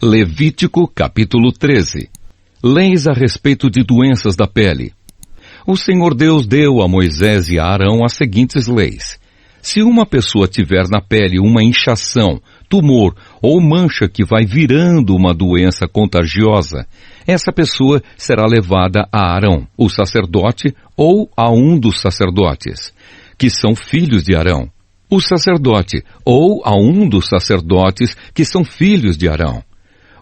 Levítico capítulo 13. Leis a respeito de doenças da pele. O Senhor Deus deu a Moisés e a Arão as seguintes leis. Se uma pessoa tiver na pele uma inchação, tumor ou mancha que vai virando uma doença contagiosa, essa pessoa será levada a Arão, o sacerdote, ou a um dos sacerdotes, que são filhos de Arão. O sacerdote, ou a um dos sacerdotes, que são filhos de Arão.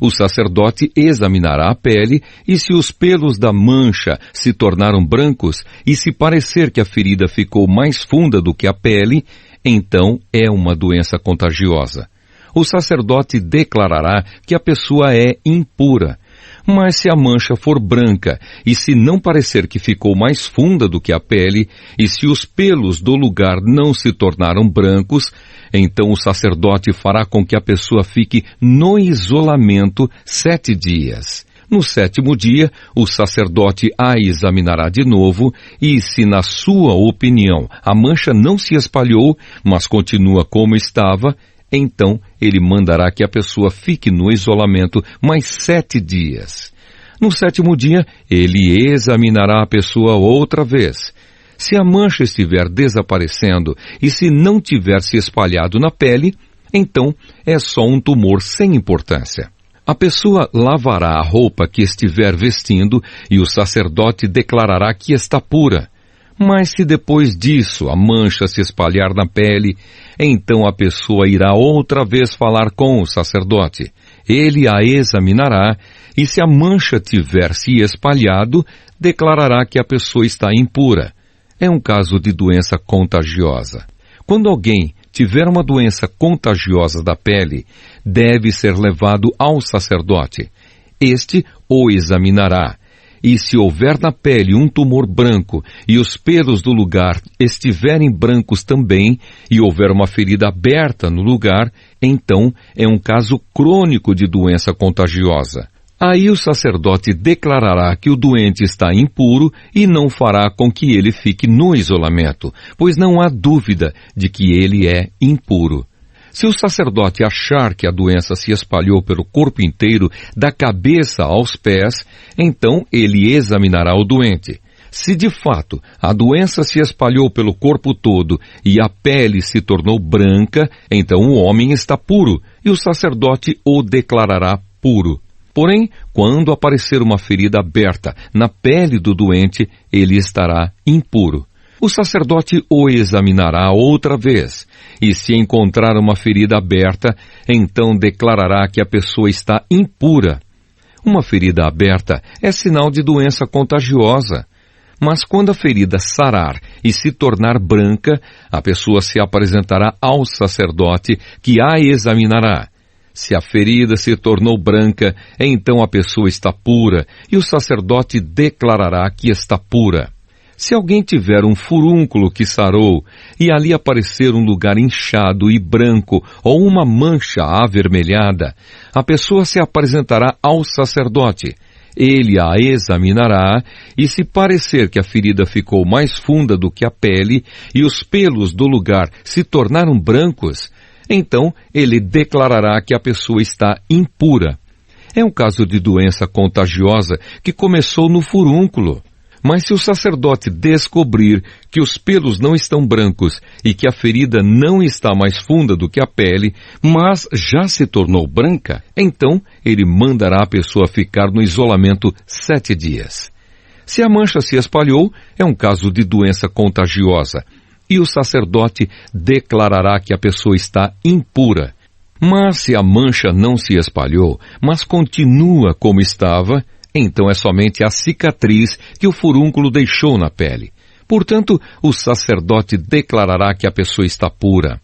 O sacerdote examinará a pele, e se os pelos da mancha se tornaram brancos, e se parecer que a ferida ficou mais funda do que a pele, então é uma doença contagiosa. O sacerdote declarará que a pessoa é impura. Mas se a mancha for branca, e se não parecer que ficou mais funda do que a pele, e se os pelos do lugar não se tornaram brancos, então o sacerdote fará com que a pessoa fique no isolamento 7 dias. No 7º dia, o sacerdote a examinará de novo, e se na sua opinião a mancha não se espalhou, mas continua como estava, então ele mandará que a pessoa fique no isolamento mais 7 dias. No 7º dia, ele examinará a pessoa outra vez. Se a mancha estiver desaparecendo e se não tiver se espalhado na pele, então é só um tumor sem importância. A pessoa lavará a roupa que estiver vestindo e o sacerdote declarará que está pura. Mas se depois disso a mancha se espalhar na pele, então a pessoa irá outra vez falar com o sacerdote. Ele a examinará e se a mancha tiver se espalhado, declarará que a pessoa está impura. É um caso de doença contagiosa. Quando alguém tiver uma doença contagiosa da pele, deve ser levado ao sacerdote. Este o examinará. E se houver na pele um tumor branco e os pelos do lugar estiverem brancos também, e houver uma ferida aberta no lugar, então é um caso crônico de doença contagiosa. Aí o sacerdote declarará que o doente está impuro e não fará com que ele fique no isolamento, pois não há dúvida de que ele é impuro. Se o sacerdote achar que a doença se espalhou pelo corpo inteiro, da cabeça aos pés, então ele examinará o doente. Se de fato a doença se espalhou pelo corpo todo e a pele se tornou branca, então o homem está puro e o sacerdote o declarará puro. Porém, quando aparecer uma ferida aberta na pele do doente, ele estará impuro. O sacerdote o examinará outra vez, e se encontrar uma ferida aberta, então declarará que a pessoa está impura. Uma ferida aberta é sinal de doença contagiosa. Mas quando a ferida sarar e se tornar branca, a pessoa se apresentará ao sacerdote, que a examinará. Se a ferida se tornou branca, então a pessoa está pura, e o sacerdote declarará que está pura. Se alguém tiver um furúnculo que sarou, e ali aparecer um lugar inchado e branco, ou uma mancha avermelhada, a pessoa se apresentará ao sacerdote. Ele a examinará, e se parecer que a ferida ficou mais funda do que a pele, e os pelos do lugar se tornaram brancos, então ele declarará que a pessoa está impura. É um caso de doença contagiosa que começou no furúnculo. Mas se o sacerdote descobrir que os pelos não estão brancos e que a ferida não está mais funda do que a pele, mas já se tornou branca, então ele mandará a pessoa ficar no isolamento 7 dias. Se a mancha se espalhou, é um caso de doença contagiosa, e o sacerdote declarará que a pessoa está impura. Mas se a mancha não se espalhou, mas continua como estava, então é somente a cicatriz que o furúnculo deixou na pele. Portanto, o sacerdote declarará que a pessoa está pura.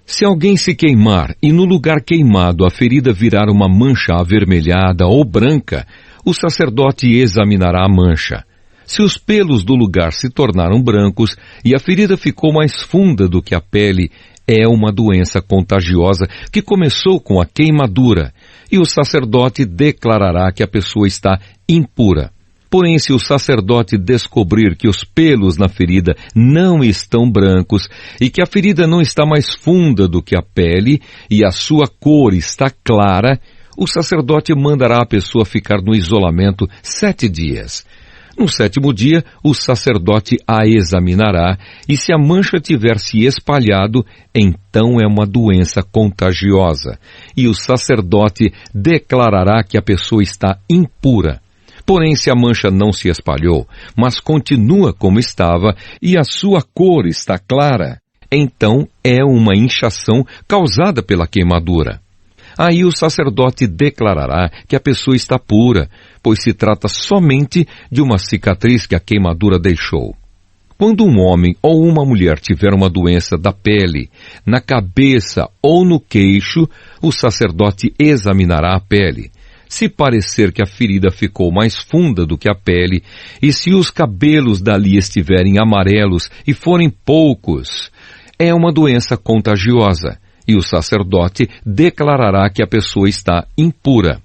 Se alguém se queimar e no lugar queimado a ferida virar uma mancha avermelhada ou branca, o sacerdote examinará a mancha. Se os pelos do lugar se tornaram brancos e a ferida ficou mais funda do que a pele, é uma doença contagiosa que começou com a queimadura, e o sacerdote declarará que a pessoa está impura. Porém, se o sacerdote descobrir que os pelos na ferida não estão brancos e que a ferida não está mais funda do que a pele e a sua cor está clara, O sacerdote mandará a pessoa ficar no isolamento 7 dias. No 7º dia, o sacerdote a examinará, e se a mancha tiver se espalhado, então é uma doença contagiosa, e o sacerdote declarará que a pessoa está impura. Porém, se a mancha não se espalhou, mas continua como estava, e a sua cor está clara, então é uma inchação causada pela queimadura. Aí o sacerdote declarará que a pessoa está pura, pois se trata somente de uma cicatriz que a queimadura deixou. Quando um homem ou uma mulher tiver uma doença da pele, na cabeça ou no queixo, o sacerdote examinará a pele. Se parecer que a ferida ficou mais funda do que a pele, e se os cabelos dali estiverem amarelos e forem poucos, é uma doença contagiosa. E o sacerdote declarará que a pessoa está impura.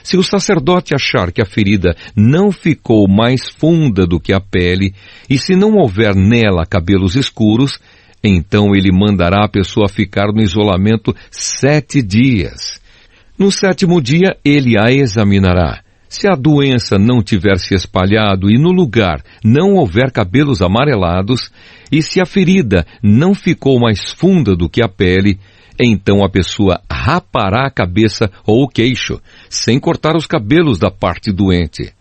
Se o sacerdote achar que a ferida não ficou mais funda do que a pele, e se não houver nela cabelos escuros, então ele mandará a pessoa ficar no isolamento 7 dias. No 7º dia, ele a examinará. Se a doença não tiver se espalhado e no lugar não houver cabelos amarelados, e se a ferida não ficou mais funda do que a pele, então a pessoa rapará a cabeça ou o queixo, sem cortar os cabelos da parte doente.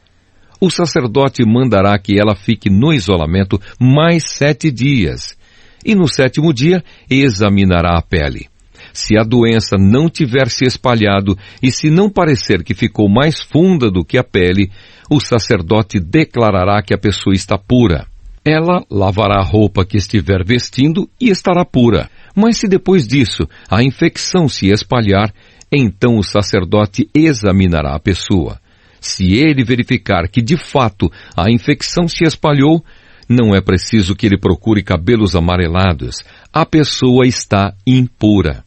O sacerdote mandará que ela fique no isolamento mais 7 dias, e no 7º dia examinará a pele. Se a doença não tiver se espalhado e se não parecer que ficou mais funda do que a pele, o sacerdote declarará que a pessoa está pura. Ela lavará a roupa que estiver vestindo e estará pura. Mas se depois disso a infecção se espalhar, então o sacerdote examinará a pessoa. Se ele verificar que de fato a infecção se espalhou, não é preciso que ele procure cabelos amarelados. A pessoa está impura.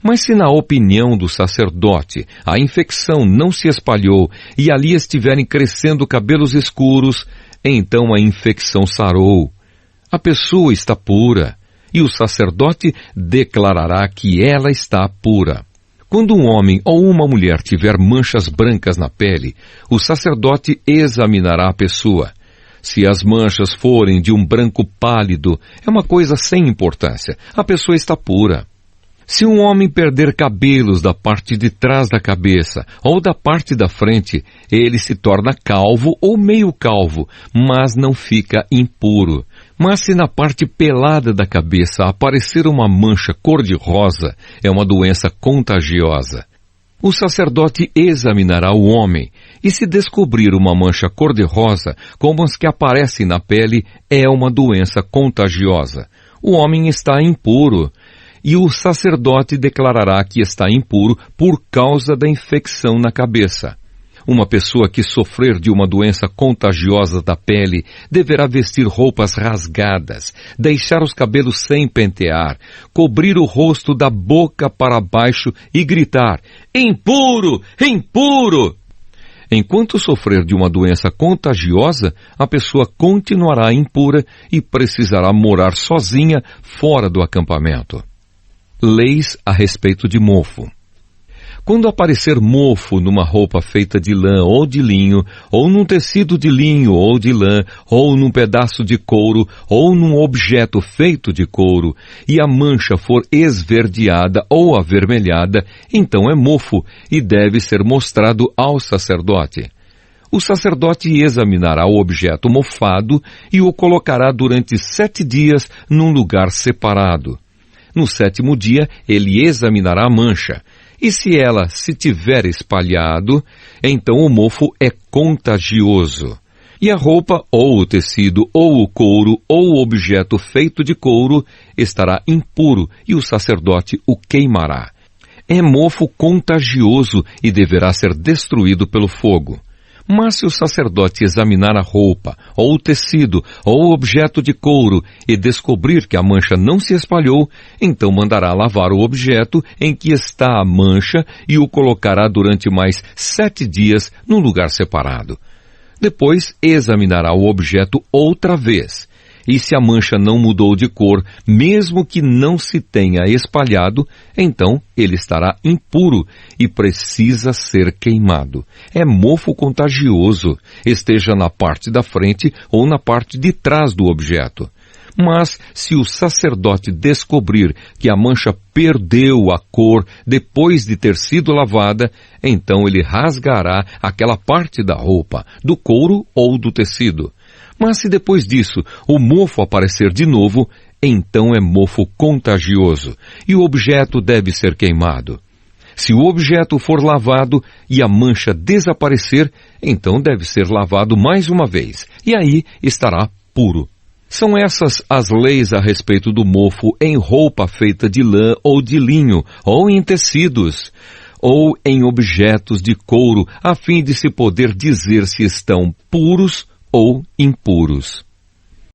Mas se na opinião do sacerdote a infecção não se espalhou e ali estiverem crescendo cabelos escuros, então a infecção sarou. A pessoa está pura, e o sacerdote declarará que ela está pura. Quando um homem ou uma mulher tiver manchas brancas na pele, o sacerdote examinará a pessoa. Se as manchas forem de um branco pálido, é uma coisa sem importância. A pessoa está pura. Se um homem perder cabelos da parte de trás da cabeça ou da parte da frente, ele se torna calvo ou meio calvo, mas não fica impuro. Mas se na parte pelada da cabeça aparecer uma mancha cor-de-rosa, é uma doença contagiosa. O sacerdote examinará o homem, e se descobrir uma mancha cor-de-rosa, como as que aparecem na pele, é uma doença contagiosa. O homem está impuro, e o sacerdote declarará que está impuro por causa da infecção na cabeça. Uma pessoa que sofrer de uma doença contagiosa da pele deverá vestir roupas rasgadas, deixar os cabelos sem pentear, cobrir o rosto da boca para baixo e gritar: "Impuro! Impuro!" Enquanto sofrer de uma doença contagiosa, a pessoa continuará impura e precisará morar sozinha fora do acampamento. Leis a respeito de mofo. Quando aparecer mofo numa roupa feita de lã ou de linho, ou num tecido de linho ou de lã, ou num pedaço de couro, ou num objeto feito de couro, e a mancha for esverdeada ou avermelhada, então é mofo e deve ser mostrado ao sacerdote. O sacerdote examinará o objeto mofado e o colocará durante 7 dias num lugar separado. No 7º dia, ele examinará a mancha, e se ela se tiver espalhado, então o mofo é contagioso. E a roupa, ou o tecido, ou o couro, ou o objeto feito de couro, estará impuro, e o sacerdote o queimará. É mofo contagioso e deverá ser destruído pelo fogo. Mas se o sacerdote examinar a roupa, ou o tecido, ou o objeto de couro, e descobrir que a mancha não se espalhou, então mandará lavar o objeto em que está a mancha e o colocará durante mais 7 dias num lugar separado. Depois examinará o objeto outra vez. E se a mancha não mudou de cor, mesmo que não se tenha espalhado, então ele estará impuro e precisa ser queimado. É mofo contagioso, esteja na parte da frente ou na parte de trás do objeto. Mas, se o sacerdote descobrir que a mancha perdeu a cor depois de ter sido lavada, então ele rasgará aquela parte da roupa, do couro ou do tecido. Mas se depois disso o mofo aparecer de novo, então é mofo contagioso, e o objeto deve ser queimado. Se o objeto for lavado e a mancha desaparecer, então deve ser lavado mais uma vez, e aí estará puro. São essas as leis a respeito do mofo em roupa feita de lã ou de linho, ou em tecidos, ou em objetos de couro, a fim de se poder dizer se estão puros ou impuros.